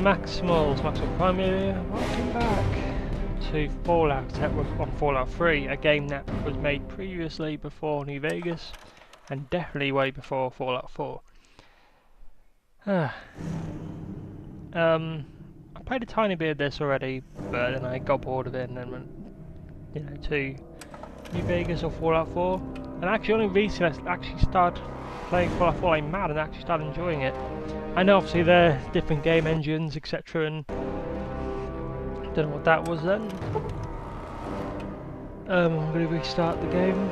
Maximals, Maximal Primal, welcome back to Fallout 3, a game that was made previously before New Vegas, and definitely way before Fallout 4. I played a tiny bit of this already, but then I got bored of it and then went, to New Vegas or Fallout 4. And actually only recently I actually started playing Fallout 4 like mad and actually started enjoying it. I know obviously there are different game engines, etc. and don't know what that was then. I'm going to restart the game.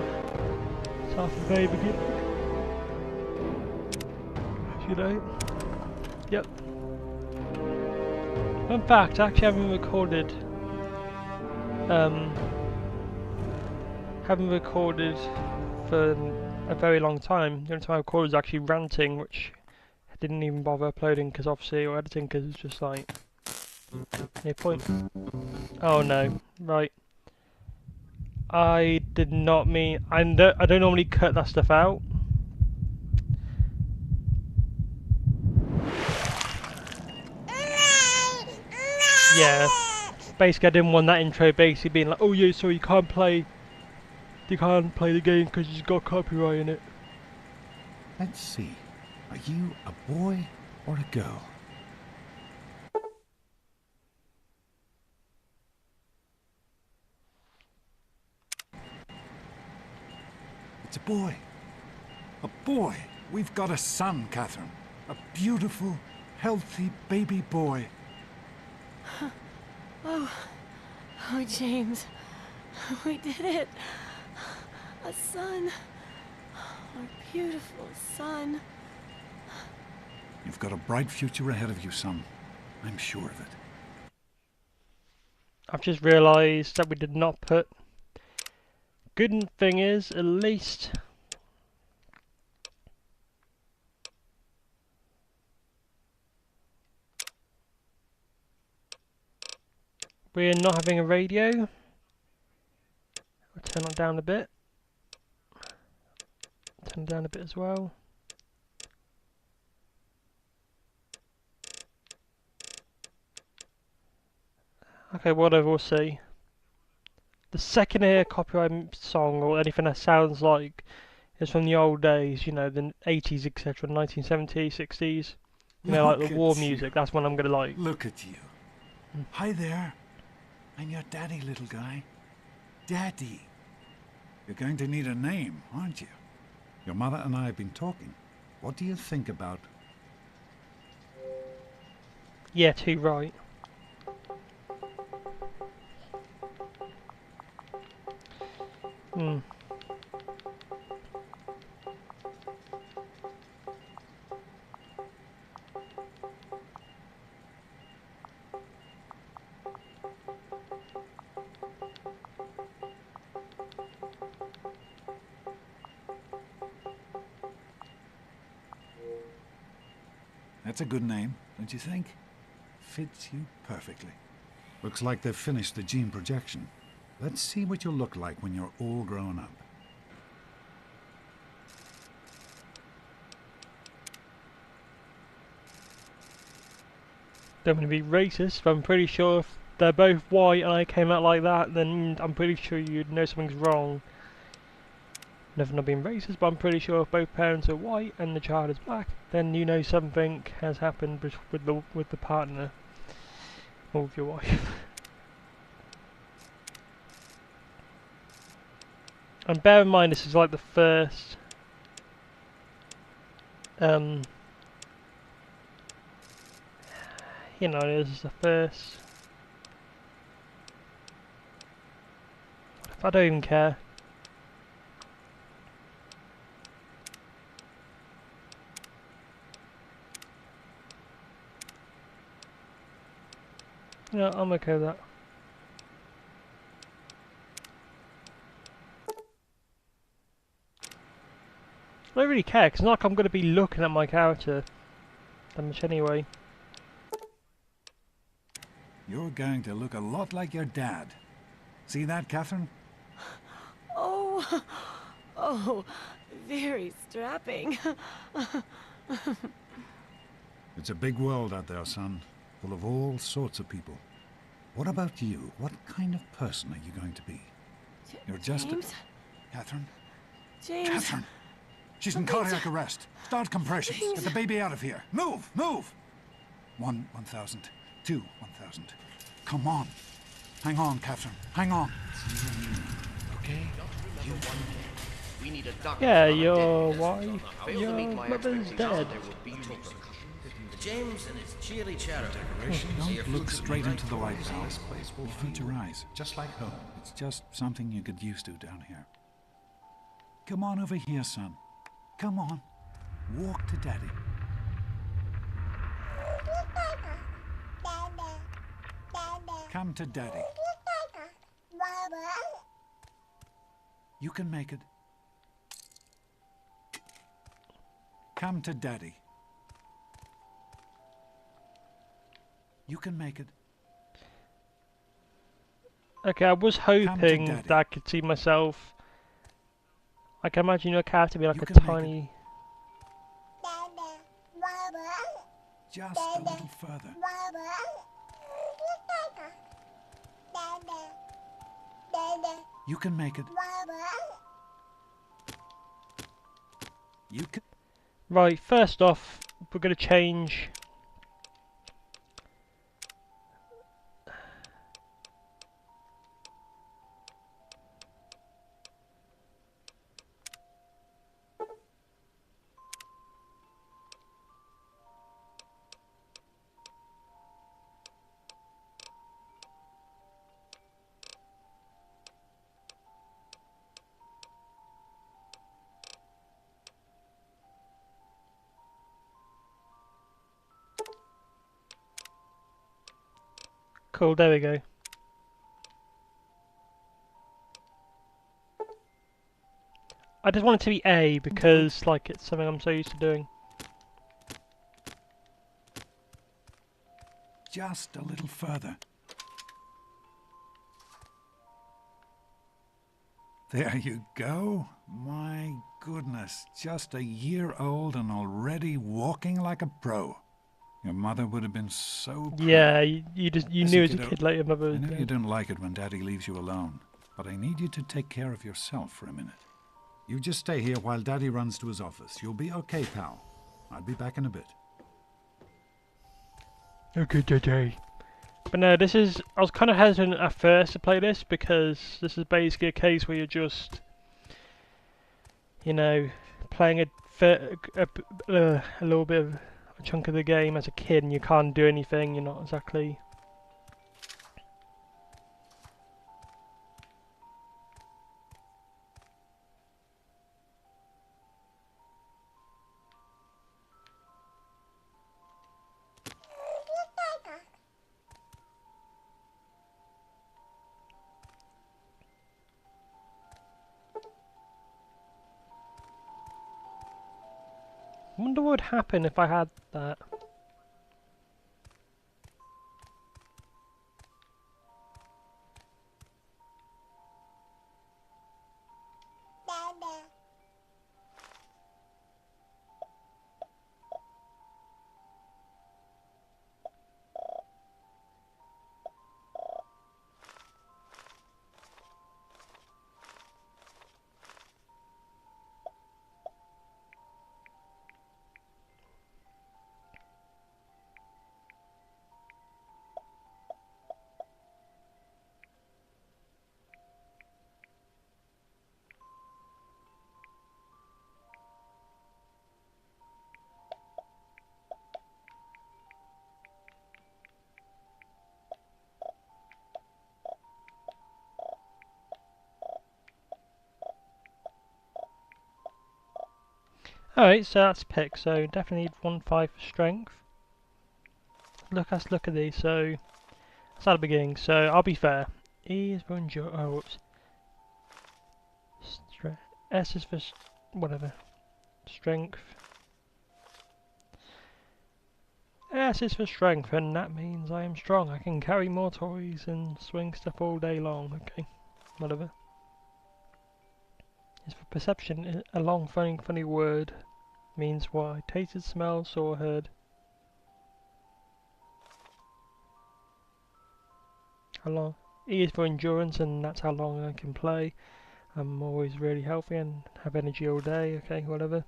Start from the very beginning. You know. Yep. In fact, I actually haven't recorded for a very long time. The only time I recorded was actually ranting, which I didn't even bother uploading because obviously, or editing because it's just like no point. Oh no, right. I did not mean. I don't normally cut that stuff out. Yeah. Basically, I didn't want that intro basically being like, oh yeah, so you can't play the game because it's got copyright in it. Let's see. Are you a boy or a girl? It's a boy. A boy. We've got a son, Catherine. A beautiful, healthy baby boy. Oh, James. We did it. A son. Our beautiful son. You've got a bright future ahead of you, son. I'm sure of it. I've just realised that we did not put. Good thing is, at least we're not having a radio. I'll turn it down a bit. Turn it down a bit as well. Okay, whatever, we'll see. The second I hear a copyright song or anything that sounds like it's from the old days, you know, the 80s, etc., 1970s, 60s, you know, like the war music, that's when I'm gonna like. Look at you. Hi there. I'm your daddy, little guy. Daddy. You're going to need a name, aren't you? Your mother and I have been talking. What do you think about... Yeah, too right. That's a good name, don't you think? Fits you perfectly. Looks like they've finished the gene projection. Let's see what you'll look like when you're all grown up. Don't want to be racist, but I'm pretty sure if they're both white and I came out like that, then I'm pretty sure you'd know something's wrong. Never not being racist, but I'm pretty sure if both parents are white and the child is black, then you know something has happened with the partner or with your wife. And bear in mind, this is like the first. You know, this is the first. I don't even care. Yeah, I'm okay with that. I don't really care, because it's not like I'm going to be looking at my character that much anyway. You're going to look a lot like your dad. See that, Catherine? Oh, very strapping. It's a big world out there, son. full of all sorts of people. What about you? What kind of person are you going to be? You're just James? Catherine? James? Catherine! She's in cardiac arrest. Start compressions. James. Get the baby out of here. Move! Move! 1,000. 1,000. Come on. Hang on, Catherine. Hang on. Okay? You We need a doctor. Yeah, your wife, your mother's dead. James and his cheery chatter. Don't look straight into the light, pal. You'll hurt your eyes. Just like home. It's just something you get used to down here. Come on over here, son. Come on. Walk to Daddy. Come to Daddy. You can make it. Come to Daddy. You can make it. Okay, I was hoping Daddy. that I could see myself. I can imagine your character be like You a can make tiny. Just a little further. You can make it. You can. Right, first off, we're going to change. Cool, there we go. I just want it to be A because, like, it's something I'm so used to doing. Just a little further. There you go. My goodness, just a year old and already walking like a pro. Your mother would have been so proud. Yeah, you Listen, knew as a kiddo, kid like your mother I was know you dead. don't like it when Daddy leaves you alone, but I need you to take care of yourself for a minute. You just stay here while Daddy runs to his office. You'll be okay, pal. I'll be back in a bit. Okay, JJ. But no, this is. I was kind of hesitant at first to play this because this is basically a case where you're just, you know, playing a little bit of a chunk of the game as a kid and you can't do anything. You're not exactly. I wonder what would happen if I had that. Alright, so that's pick, so definitely need 1-5 for strength. Let's look at these, so let's start at the beginning, so I'll be fair. E is for endure, oh whoops. S is for whatever. Strength. S is for strength, and that means I am strong. I can carry more toys and swing stuff all day long, okay. Whatever. Is for perception, a long funny word. Means what? Tasted, smelled, saw, heard. how long. E is for endurance, and that's how long I can play. I'm always really healthy and have energy all day. Okay, whatever.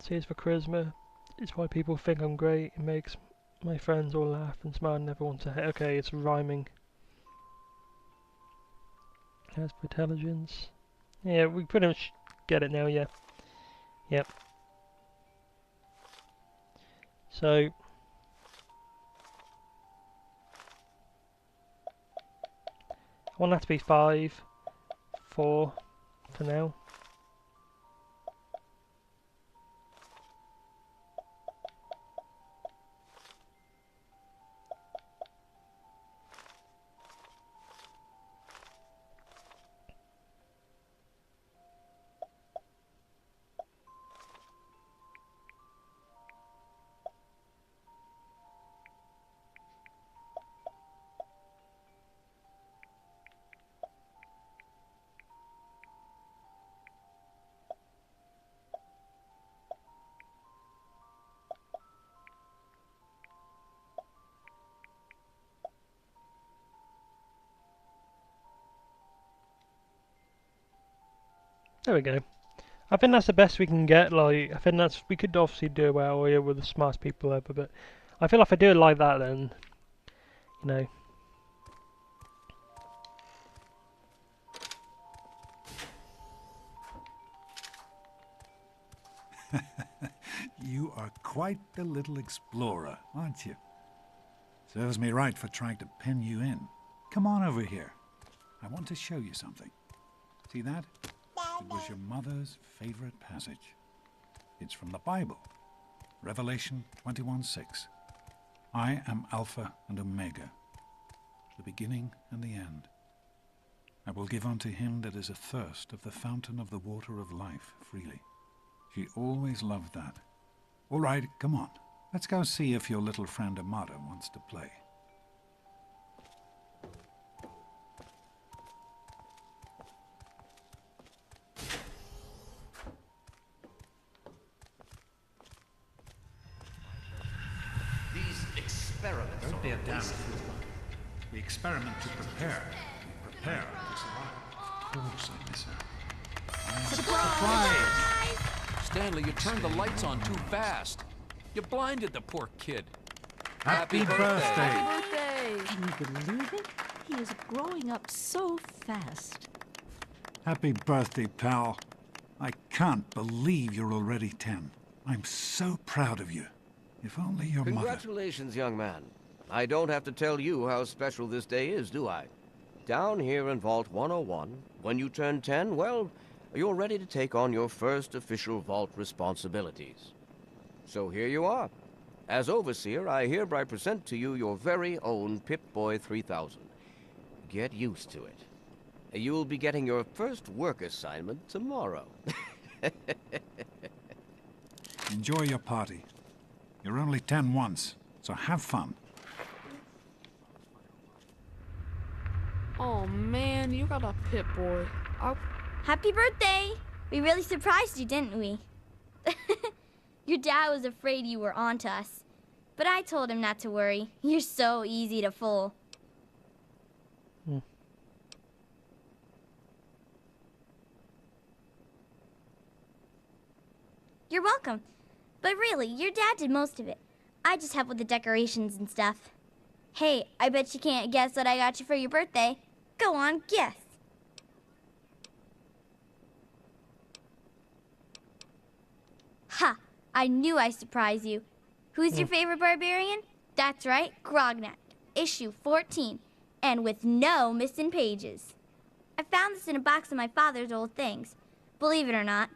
C is for charisma. It's why people think I'm great. It makes my friends all laugh and smile and never want to hate. Okay, it's rhyming. As for intelligence. Yeah, we pretty much get it now, yeah. Yep. So I want that to be 5, 4 for now. There we go. I think that's the best we can get. Like, I think that's, we could obviously do well here with the smartest people ever, but I feel like if I do it like that, then you know. You are quite the little explorer, aren't you? Serves me right for trying to pin you in. Come on over here. I want to show you something. See that? It was your mother's favorite passage. It's from the Bible, Revelation 21:6. I am Alpha and Omega, the beginning and the end. I will give unto him that is athirst of the fountain of the water of life freely. She always loved that. All right, come on. Let's go see if your little friend Amada wants to play. These experiments Don't be a are damn wasted. fool. We experiment to prepare. We prepare to survive. Of course I miss her. Surprise! Stanley, you turned the lights on too fast. You blinded the poor kid. Happy birthday! Birthday! Can you believe it? He is growing up so fast. Happy birthday, pal. I can't believe you're already 10. I'm so proud of you. If only your mother... Congratulations, young man. I don't have to tell you how special this day is, do I? Down here in Vault 101, when you turn 10, well, you're ready to take on your first official vault responsibilities. So here you are. As Overseer, I hereby present to you your very own Pip-Boy 3000. Get used to it. You'll be getting your first work assignment tomorrow. Enjoy your party. You're only 10 once, so have fun. Oh man, you got a Pip-Boy. Happy birthday! We really surprised you, didn't we? Your dad was afraid you were onto us. But I told him not to worry. You're so easy to fool. You're welcome. But really, your dad did most of it. I just helped with the decorations and stuff. Hey, I bet you can't guess what I got you for your birthday. Go on, guess. Ha! I knew I'd surprise you. Who's your favorite barbarian? That's right, Grognak, issue 14, and with no missing pages. I found this in a box of my father's old things. Believe it or not,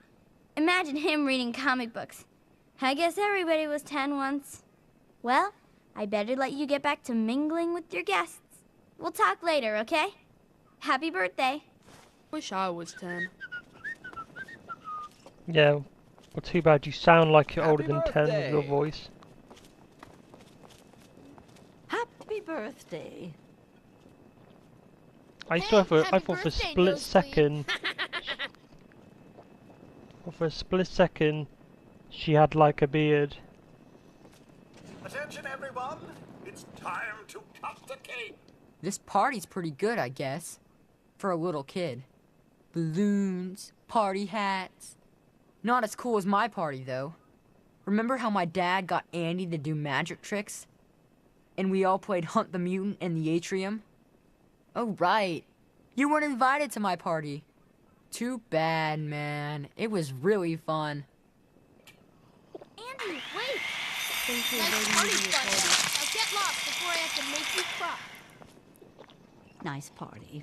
imagine him reading comic books. I guess everybody was 10 once. Well, I better let you get back to mingling with your guests. We'll talk later, okay? Happy birthday. Wish I was 10. Yeah, well, too bad you sound like you're older Happy than 10 with your birthday. voice. Happy birthday. I thought for happy a birthday, split Nosebleed. second. For a split second, she had like a beard. Attention, everyone! It's time to cut the cake! This party's pretty good, I guess. For a little kid. Balloons, party hats. Not as cool as my party, though. Remember how my dad got Andy to do magic tricks? And we all played Hunt the Mutant in the atrium? Oh, right. You weren't invited to my party. Too bad, man. It was really fun. Andy, wait! Nice party, buddy. Now get lost before I have to make you cry. Nice party.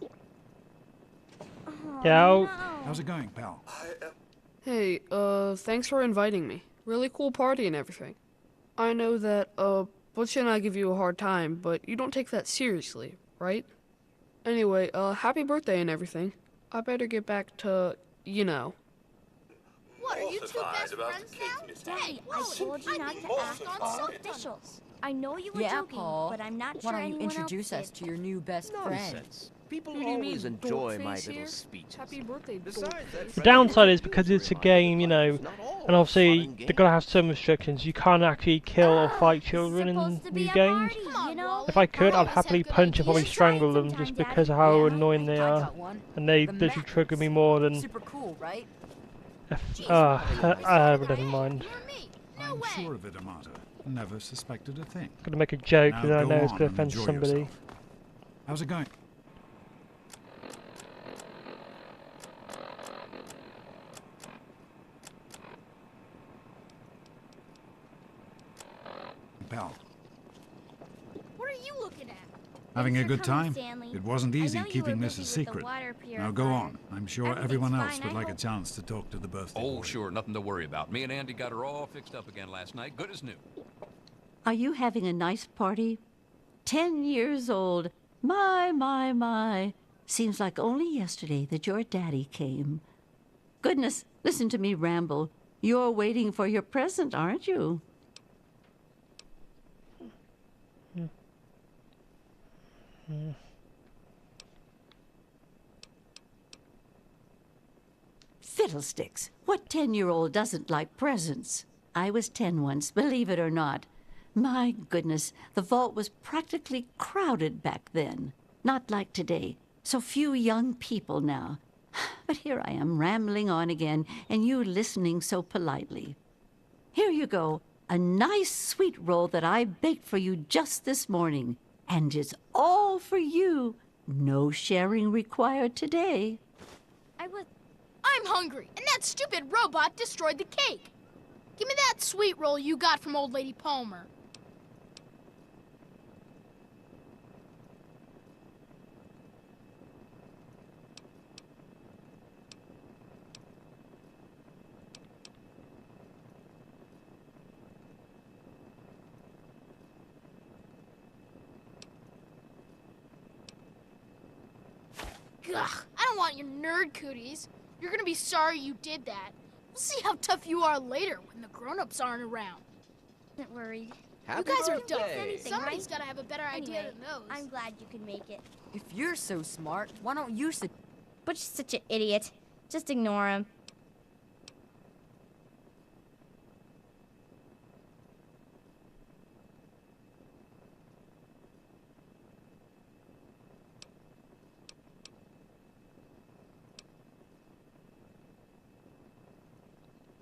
Get out. How's it going, pal? Hey, thanks for inviting me. Really cool party and everything. I know that, Butch and I give you a hard time, but you don't take that seriously, right? Anyway, happy birthday and everything. I better get back to, you know. What, are you two best friends now? Hey, I told you not to act on official. I know you were Yeah, joking, Paul. but I'm not Why sure don't you anyone introduce else us did. to your new best friend? Nonsense. People Who do you always mean, enjoy my Dorkface little here? speeches. Happy birthday, Besides, that The friend downside of is because it's a game, you know, and obviously they're gonna have some restrictions. You can't actually kill or fight children in Supposed to be these a games. party, you know? If I could, I'd Always happily have good punch and probably ideas. strangle them Sometime, just Daddy. because of how Yeah, annoying they I are, got one. and they The just trigger me more than. Super cool, right? Never mind. I'm sure of it, Amato. Never suspected a thing. Gonna make a joke, Now and I go know it's on gonna and offend enjoy somebody. yourself. How's it going? Pal, What are you looking at? having Thanks a for good coming, time? Stanley. It wasn't I easy know you keeping were this a busy with the secret. water Now go purifier. on. I'm sure Everything's everyone else fine, would I like a hope. chance to talk to the birthday Oh, boy. sure, nothing to worry about. Me and Andy got her all fixed up again last night, good as new. Are you having a nice party? 10 years old. My. Seems like only yesterday that your daddy came. Goodness, listen to me ramble. You're waiting for your present, aren't you? Fiddlesticks. What 10-year-old doesn't like presents? I was 10 once, believe it or not. My goodness, the vault was practically crowded back then. Not like today. So few young people now. But here I am rambling on again, and you listening so politely. Here you go. A nice sweet roll that I baked for you just this morning. And it's all for you. No sharing required today. I'm hungry, and that stupid robot destroyed the cake. Give me that sweet roll you got from Old Lady Palmer. Ugh, I don't want your nerd cooties. You're gonna be sorry you did that. We'll see how tough you are later when the grown-ups aren't around. Don't worry. Happy You guys are birthday. dumb. Anything, Somebody's right? gotta have a better idea Anyway, than those. I'm glad you could make it. If you're so smart, why don't you sit? Butch is such an idiot. Just ignore him.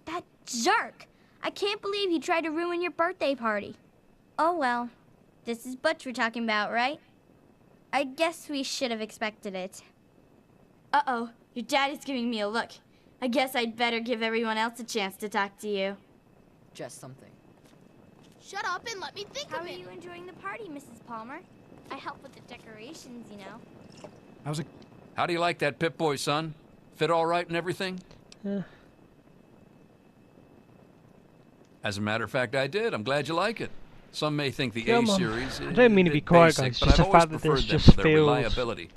That jerk! I can't believe he tried to ruin your birthday party. Oh well. This is Butch we're talking about, right? I guess we should have expected it. Uh-oh, your dad is giving me a look. I guess I'd better give everyone else a chance to talk to you. Just something. Shut up and let me think How of are it. you enjoying the party, Mrs. Palmer? I help with the decorations, you know. How's it? How do you like that Pip-Boy, son? Fit all right and everything? As a matter of fact, I did. I'm glad you like it. Some may think the Come on. A-series I don't mean to be bit quiet, basic, guys, but just I've the always fact that this preferred them just for their feels- reliability.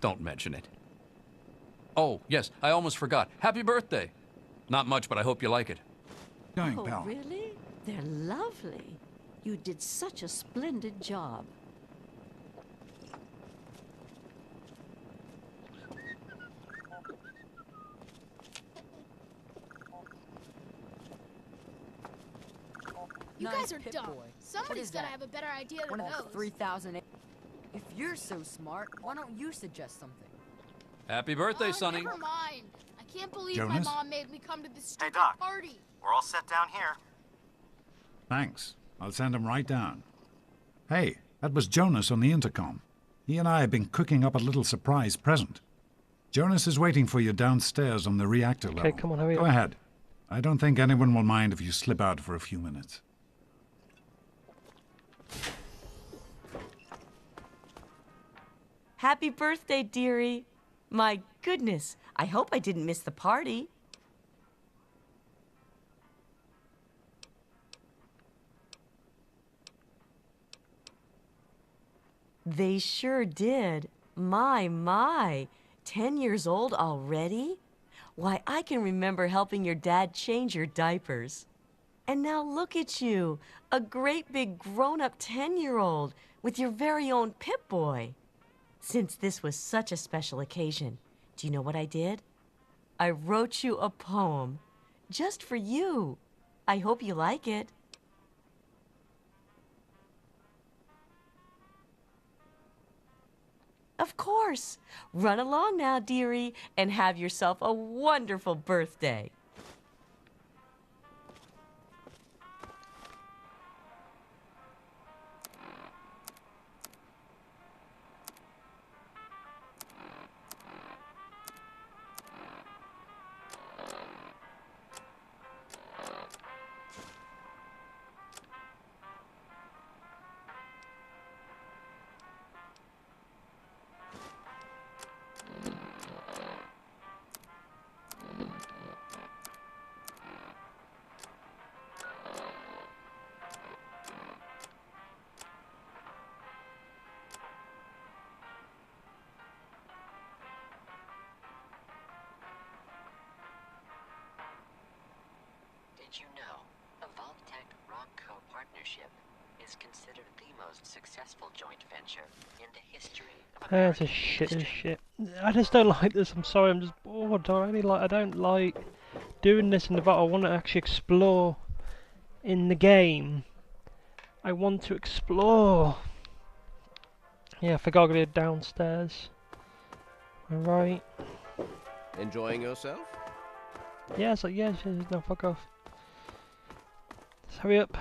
Don't mention it. Oh, yes, I almost forgot. Happy birthday. Not much, but I hope you like it. Going, Oh, pal. really? They're lovely. You did such a splendid job. You nice guys are Pip dumb. Boy. Somebody's is gotta that? have a better idea One than of those. the 3,000. If you're so smart, why don't you suggest something? Happy birthday, Sonny. Never mind. I can't believe Jonas? my mom made me come to this stupid Doc. party. We're all set down here. Thanks. I'll send him right down. Hey, that was Jonas on the intercom. He and I have been cooking up a little surprise present. Jonas is waiting for you downstairs on the reactor level. Okay, come on, hurry Go up. ahead. I don't think anyone will mind if you slip out for a few minutes. Happy birthday, dearie. My goodness, I hope I didn't miss the party. They sure did. My. 10 years old already? Why, I can remember helping your dad change your diapers. And now look at you, a great big grown-up 10-year-old with your very own Pip-Boy. Since this was such a special occasion, do you know what I did? I wrote you a poem, just for you. I hope you like it. Of course. Run along now, dearie, and have yourself a wonderful birthday. Did you know the Vault-Tec-Romco partnership is considered the most successful joint venture in the history of That's American a shit as industry? shit. I just don't like this. I'm sorry. I'm just bored. I don't like doing this in the battle. I want to actually explore in the game. I want to explore. Yeah, I forgot to go downstairs. Alright. Enjoying yourself? Yeah, it's like, yeah, no, fuck off. Let's hurry up.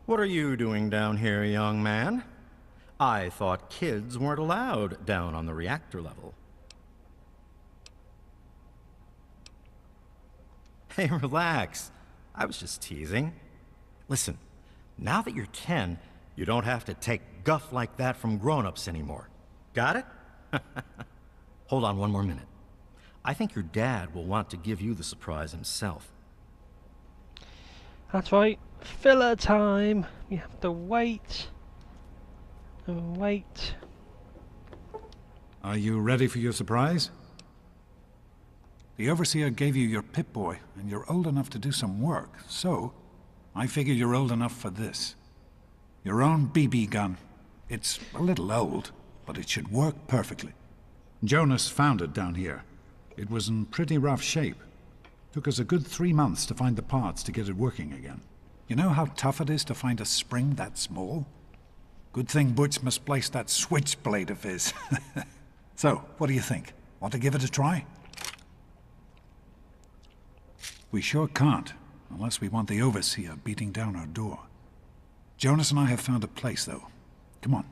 What are you doing down here, young man? I thought kids weren't allowed down on the reactor level. Hey, relax. I was just teasing. Listen, now that you're 10, you don't have to take guff like that from grown-ups anymore. Got it? Hold on one more minute. I think your dad will want to give you the surprise himself. That's right. Filler time. We have to wait. And wait. Are you ready for your surprise? The Overseer gave you your Pip-Boy, and you're old enough to do some work, so I figure you're old enough for this. Your own BB gun. It's a little old, but it should work perfectly. Jonas found it down here. It was in pretty rough shape. Took us a good 3 months to find the parts to get it working again. You know how tough it is to find a spring that small? Good thing Butch misplaced that switchblade of his. So, what do you think? Want to give it a try? We sure can't, unless we want the Overseer beating down our door. Jonas and I have found a place, though. Come on.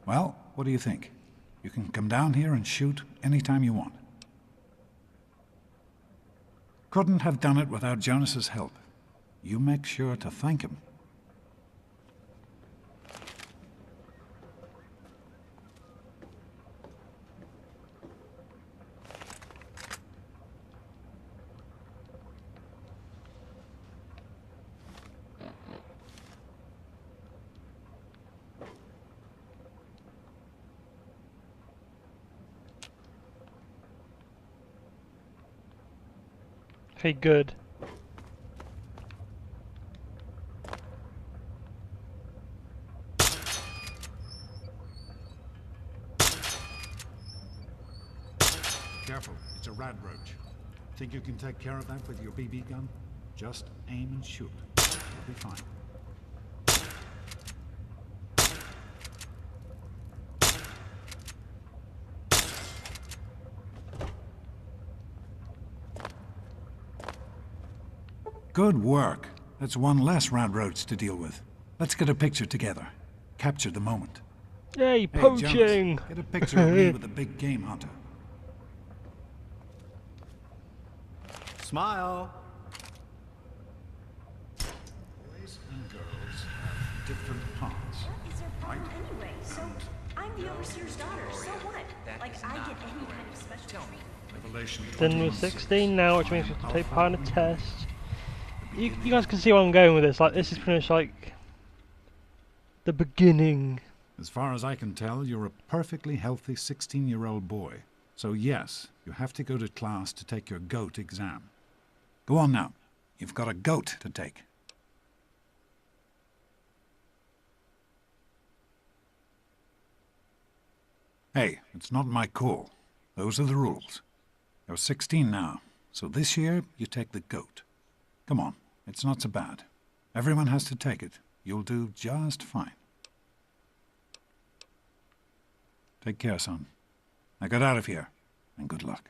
Well, what do you think? You can come down here and shoot anytime you want. Couldn't have done it without Jonas's help. You make sure to thank him. Okay, good. Careful, it's a rad roach. Think you can take care of that with your BB gun? Just aim and shoot. You'll be fine. Good work. That's one less rad roach to deal with. Let's get a picture together. Capture the moment. Yay, Hey, poaching! Jonas, get a picture of me with the big game hunter. Smile. Boys and girls have different parts. What is their problem anyway? So, I'm the overseer's daughter, so what? Like, I get any kind of special treatment. Revelation Then we're 21:6. 16 now, which means we have to take part in a test. You guys can see where I'm going with this. Like, this is pretty much like the beginning. As far as I can tell, you're a perfectly healthy 16-year-old boy. So yes, you have to go to class to take your GOAT exam. Go on now. You've got a GOAT to take. Hey, it's not my call. Those are the rules. You're 16 now, so this year you take the GOAT. Come on, it's not so bad. Everyone has to take it. You'll do just fine. Take care, son. Now get out of here, and good luck.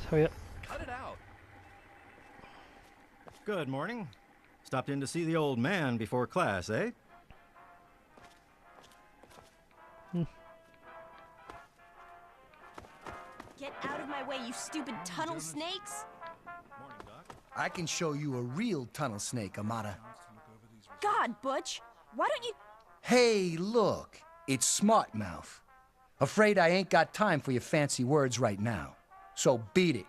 So yeah. Cut it out. Good morning. Stopped in to see the old man before class, eh? Get out of my way, you stupid tunnel snakes! Morning, Doc. I can show you a real tunnel snake, Amata. God, Butch, why don't you... Hey, look, it's Smart Mouth. Afraid I ain't got time for your fancy words right now. So beat it.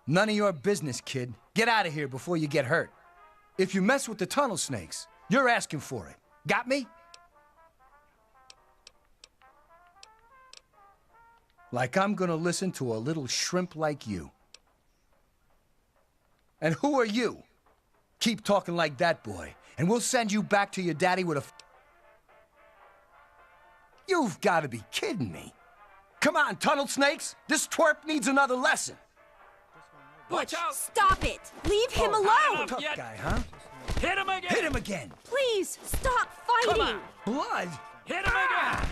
None of your business, kid. Get out of here before you get hurt. If you mess with the tunnel snakes, you're asking for it. Got me? Like I'm gonna listen to a little shrimp like you. And who are you? Keep talking like that, boy, and we'll send you back to your daddy with a... You've gotta be kidding me. Come on, tunnel snakes! This twerp needs another lesson. Butch, stop it! Leave him alone! Tough guy, huh? Hit him again! Hit him again! Please, stop Come fighting! on! Blood! Hit him again!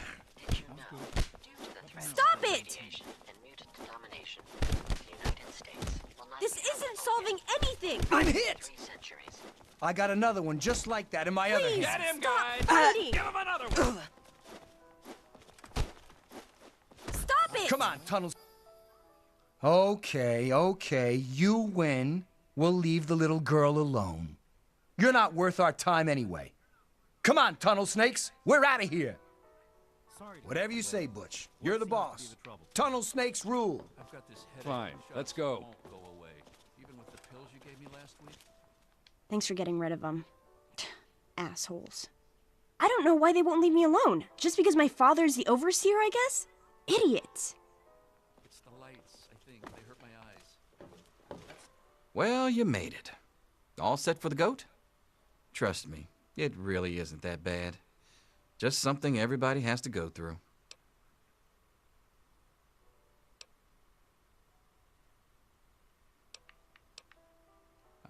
Did you know, due to the threat Stop of it! mutation and mutant domination, the United States will not This be isn't solving anything! I'm hit! 3 centuries. I got another one just like that in my other Please, hand. Get him, stop guys! fighting! Give him another one! Stop it! Come on, tunnels. Okay, you win. We'll leave the little girl alone. You're not worth our time anyway. Come on, tunnel snakes. We're out of here. Whatever you say, Butch. You're the boss. Tunnel snakes rule. I've got this headache. Fine, let's go. Won't go away, even with the pills you gave me last week. Thanks for getting rid of them. Assholes. I don't know why they won't leave me alone. Just because my father's the overseer, I guess? Idiots. It's the lights, I think. They hurt my eyes. Well, you made it. All set for the GOAT? Trust me, it really isn't that bad. Just something everybody has to go through.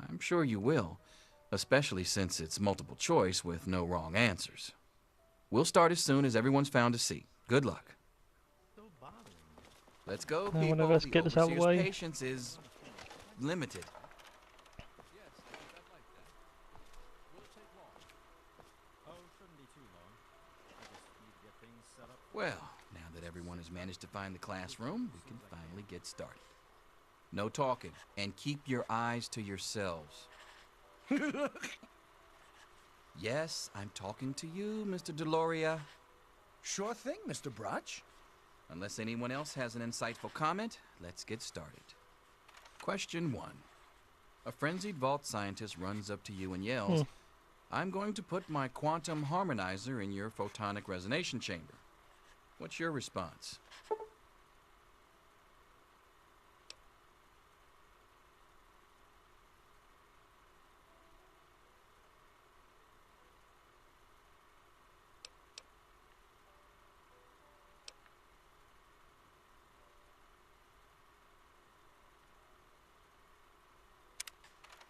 I'm sure you will, especially since it's multiple choice with no wrong answers. We'll start as soon as everyone's found a seat. Good luck. Let's go, Now, people. one of us get this out of the way. Patience is limited. Well, now that everyone has managed to find the classroom, we can finally get started. No talking, and keep your eyes to yourselves. Yes, I'm talking to you, Mr. Deloria. Sure thing, Mr. Brotch. Unless anyone else has an insightful comment, let's get started. Question 1. A frenzied vault scientist runs up to you and yells, I'm going to put my quantum harmonizer in your photonic resonation chamber. What's your response?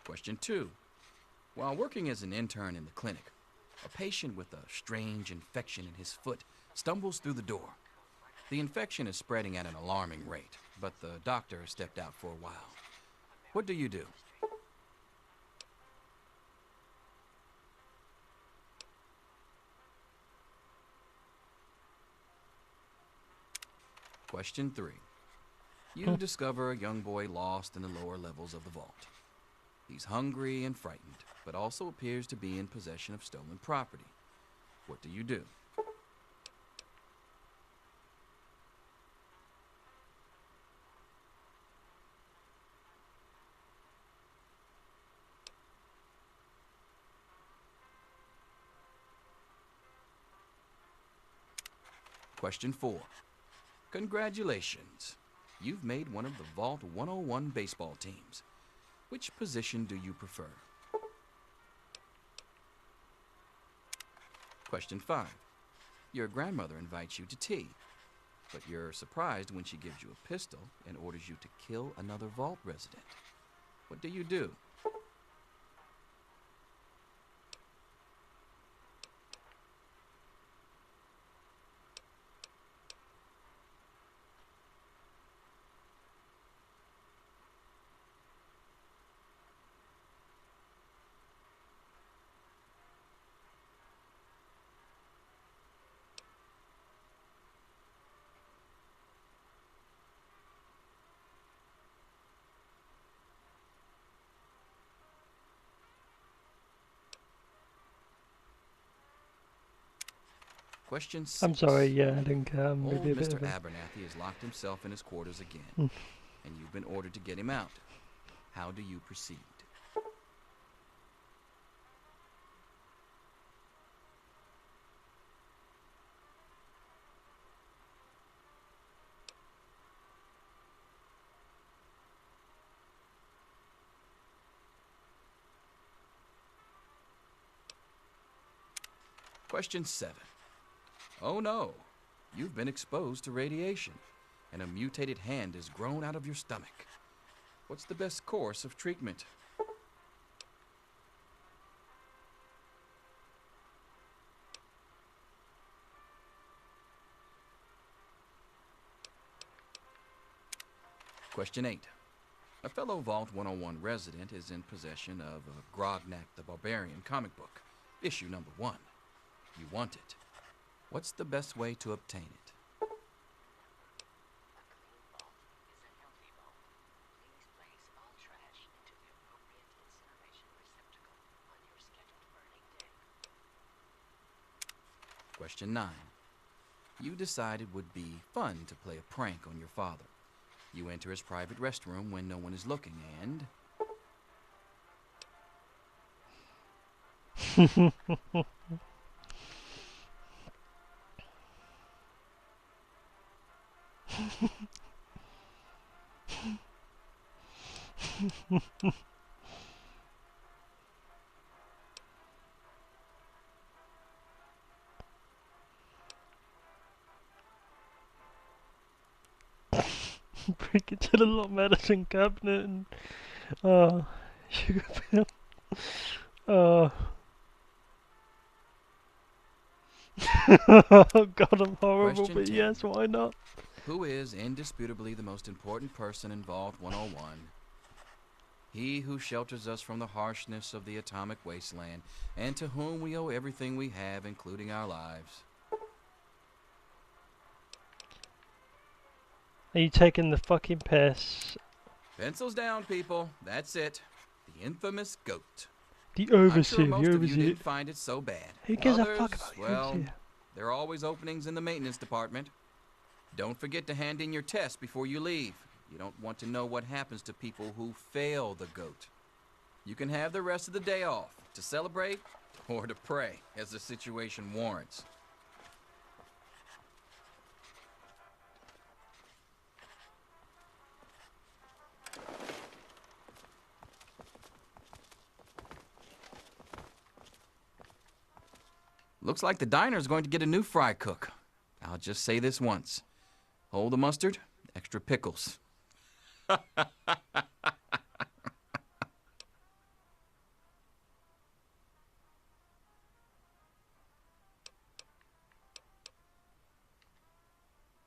Question 2. While working as an intern in the clinic, a patient with a strange infection in his foot stumbles through the door. The infection is spreading at an alarming rate, but the doctor has stepped out for a while. What do you do? Question 3. You discover a young boy lost in the lower levels of the vault. He's hungry and frightened, but also appears to be in possession of stolen property. What do you do? Question 4. Congratulations. You've made one of the Vault 101 baseball teams. Which position do you prefer? Question 5. Your grandmother invites you to tea, but you're surprised when she gives you a pistol and orders you to kill another Vault resident. What do you do? Question 6. I'm sorry, yeah, I think Old maybe a bit Mr. of a... Abernathy has locked himself in his quarters again, and you've been ordered to get him out. How do you proceed? Question 7. Oh no, you've been exposed to radiation, and a mutated hand has grown out of your stomach. What's the best course of treatment? Question 8. A fellow Vault 101 resident is in possession of a Grognak the Barbarian comic book, issue number 1. You want it. What's the best way to obtain it? Question 9. You decided it would be fun to play a prank on your father. You enter his private restroom when no one is looking and... Bring it to the little medicine cabinet and sugar pill. Oh God, I'm horrible, Question but 10. yes, why not? Who is indisputably the most important person in Vault 101? He who shelters us from the harshness of the atomic wasteland, and to whom we owe everything we have, including our lives. Are you taking the fucking piss? Pencils down, people. That's it. The infamous goat. The I'm overseer, sure most the of you overseer. didn't find it so bad. Who gives a Others, fuck about the well, overseer? there are always openings in the maintenance department. Don't forget to hand in your test before you leave. You don't want to know what happens to people who fail the goat. You can have the rest of the day off to celebrate or to pray as the situation warrants. Looks like the diner's going to get a new fry cook. I'll just say this once. Hold the mustard, extra pickles.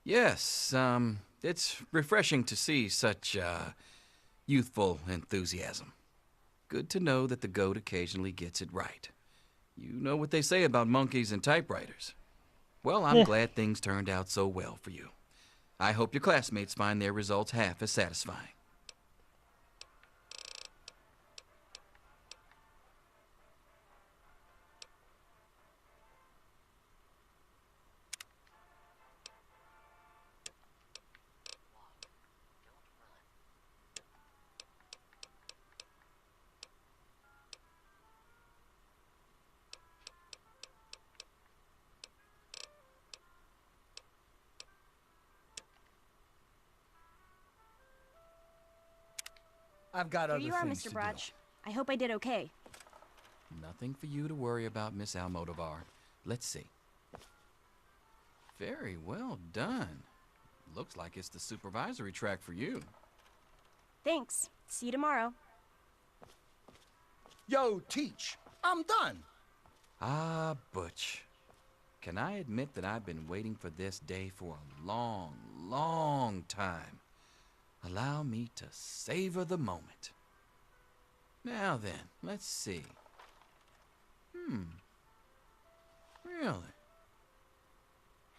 Yes, it's refreshing to see such, youthful enthusiasm. Good to know that the goat occasionally gets it right. You know what they say about monkeys and typewriters. Well, I'm glad things turned out so well for you. I hope your classmates find their results half as satisfying. I've got other Here you are, things Mr. to do. Broch. I hope I did okay. Nothing for you to worry about, Miss Almodovar. Let's see. Very well done. Looks like it's the supervisory track for you. Thanks. See you tomorrow. Yo, Teach, I'm done. Ah, Butch. Can I admit that I've been waiting for this day for a long, long time? Allow me to savor the moment. Now then, let's see. Really?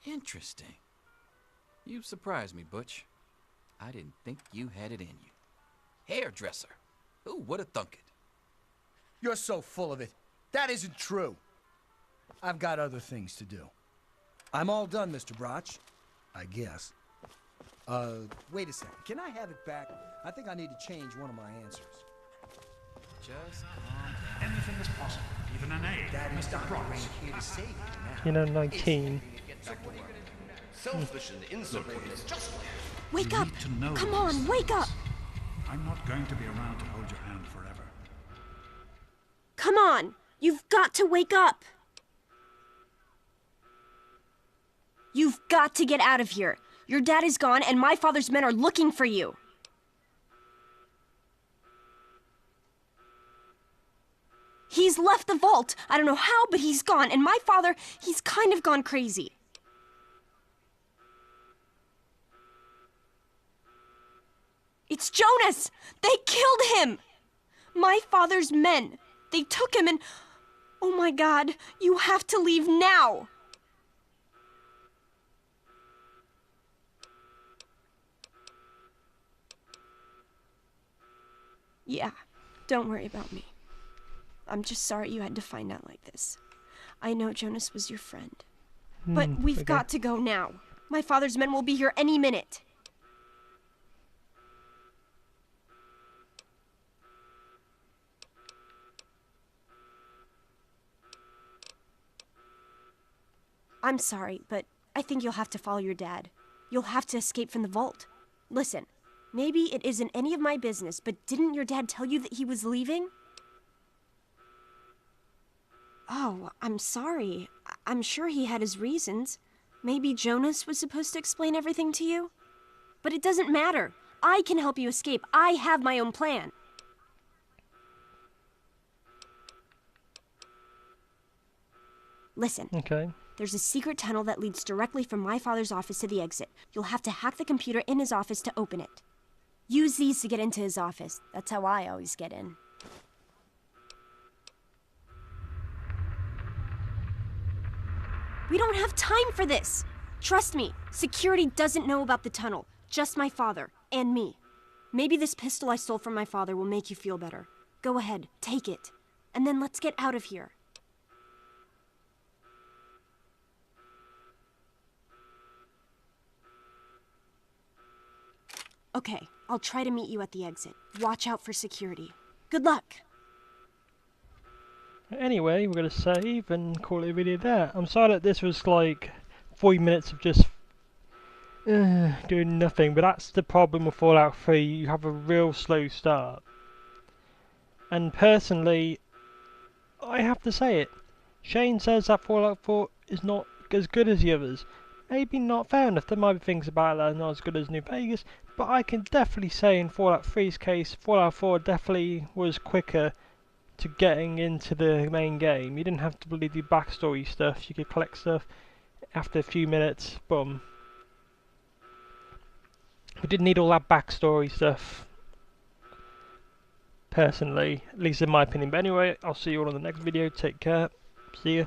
Interesting. You've surprised me, Butch. I didn't think you had it in you. Hairdresser. Who would have thunk it? You're so full of it. That isn't true. I've got other things to do. I'm all done, Mr. Broch. I guess. Wait a second. Can I have it back? I think I need to change one of my answers. Just Anything is possible, even an A. Mr. Broch. Here to save you now. You know, 19. Selfish and insubordinate is just like Wake You up! need to know Come these on, wake up! I'm not going to be around to hold your hand forever. Come on! You've got to wake up! You've got to get out of here. Your dad is gone, and my father's men are looking for you. He's left the vault. I don't know how, but he's gone. And my father, he's kind of gone crazy. It's Jonas! They killed him! My father's men. They took him and... Oh my God, you have to leave now! Yeah, don't worry about me. I'm just sorry you had to find out like this. I know Jonas was your friend. But we've got to go now. My father's men will be here any minute. I'm sorry, but I think you'll have to follow your dad. You'll have to escape from the vault. Listen, maybe it isn't any of my business, but didn't your dad tell you that he was leaving? Oh, I'm sorry. I'm sure he had his reasons. Maybe Jonas was supposed to explain everything to you? But it doesn't matter. I can help you escape. I have my own plan. Listen. Okay. There's a secret tunnel that leads directly from my father's office to the exit. You'll have to hack the computer in his office to open it. Use these to get into his office. That's how I always get in. We don't have time for this! Trust me, security doesn't know about the tunnel. Just my father, and me. Maybe this pistol I stole from my father will make you feel better. Go ahead, take it. And then let's get out of here. Okay, I'll try to meet you at the exit. Watch out for security. Good luck! Anyway, we're going to save and call it a video there. I'm sorry that this was like 40 minutes of just doing nothing, but that's the problem with Fallout 3. You have a real slow start. And personally, I have to say it. Shane says that Fallout 4 is not as good as the others. Maybe not, fair enough. There might be things about it that are not as good as New Vegas, but I can definitely say in Fallout 3's case, Fallout 4 definitely was quicker to getting into the main game. You didn't have to really do backstory stuff. You could collect stuff after a few minutes. Boom. We didn't need all that backstory stuff. Personally, at least in my opinion. But anyway, I'll see you all in the next video. Take care. See ya.